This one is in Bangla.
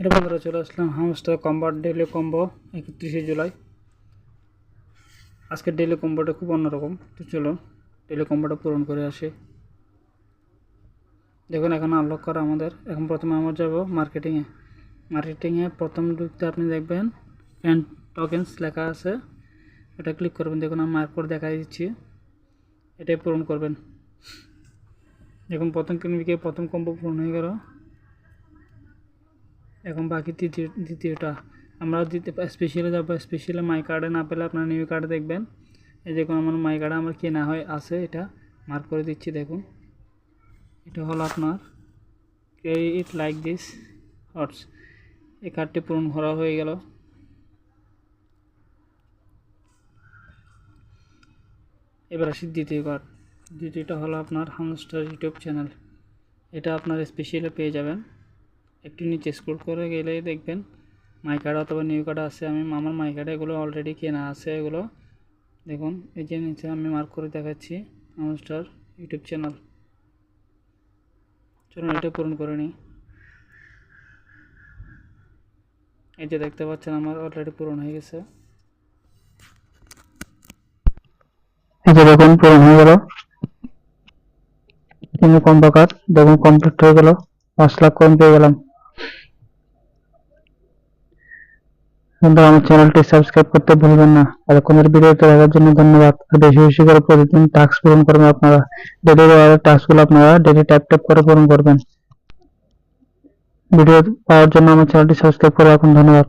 এটা বন্ধুরা চলে আসলাম হামস্টার কম্বার ডেইলি কম্বো 31 জুলাই। আজকের ডেইলি কম্বোটা খুব অন্যরকম, তো চলো ডেইলি কম্বোটা পূরণ করে আসি। দেখুন এখন আনলক করা আমাদের। এখন প্রথমে আমরা যাব মার্কেটিংয়ে প্রথম ঢুকতে আপনি দেখবেন ফ্যান টোকেন্স লেখা আছে, এটা ক্লিক করবেন। দেখুন আমি মার্ক করে দেখাই দিচ্ছি, এটাই পূরণ করবেন। দেখুন প্রথম ক্লিনিকে প্রথম কম্বো পূরণ হয়ে গেল। এখন বাকি দ্বিতীয়টা আমরা স্পেশালে যাব। স্পেশালে মাই কার্ডে না পেলে আপনার নিউ কার্ডে দেখবেন। এই দেখুন আমার মাই কার্ডে আমার কেনা হয় আছে, এটা মার্ক করে দিচ্ছি। দেখুন এটা হলো আপনার ক্যারি ইট লাইক দিস হটস, এই কার্ডটি পূরণ করা হয়ে গেল। এবার আসি দ্বিতীয় কার্ড। দ্বিতীয়টা হলো আপনার হামস্টার ইউটিউব চ্যানেল, এটা আপনার স্পেশালে পেয়ে যাবেন। একটু নিচে স্ক্রল করে গেলে দেখবেন মাই কার্ড অথবা নিউ কার্ড আছে। আমি আমার মাই কার্ডে এগুলো অলরেডি কেনা আছে। এগুলো দেখুন এই যে নিচে আমি মার্ক করে দেখাচ্ছি হামস্টার ইউটিউব চ্যানেল। চলুন এটা পূরণ করে নিই। এই যে দেখতে পাচ্ছেন আমার অলরেডি পূরণ হয়ে গেছে। এই যে দেখুন পূরণ হয়ে গেল। কিন্তু কম্বো কার্ড দেখুন কমপ্লিট হয়ে গেল, 5 লাখ কয়েন পেয়ে গেলাম। বন্ধুরা আমার চ্যানেলটি সাবস্ক্রাইব করতে ভুলবেন না। এতক্ষণের ভিডিওটা দেখার জন্য ধন্যবাদ। আর বেশি বেশি করে প্রতিদিন টাস্ক পূরণ করবেন আপনারা। ডেলি টাস্কগুলো আপনারা ডেলি ট্যাপ ট্যাপ করে পূরণ করবেন। ভিডিও পাওয়ার জন্য আমার চ্যানেলটি সাবস্ক্রাইব করে রাখুন। ধন্যবাদ।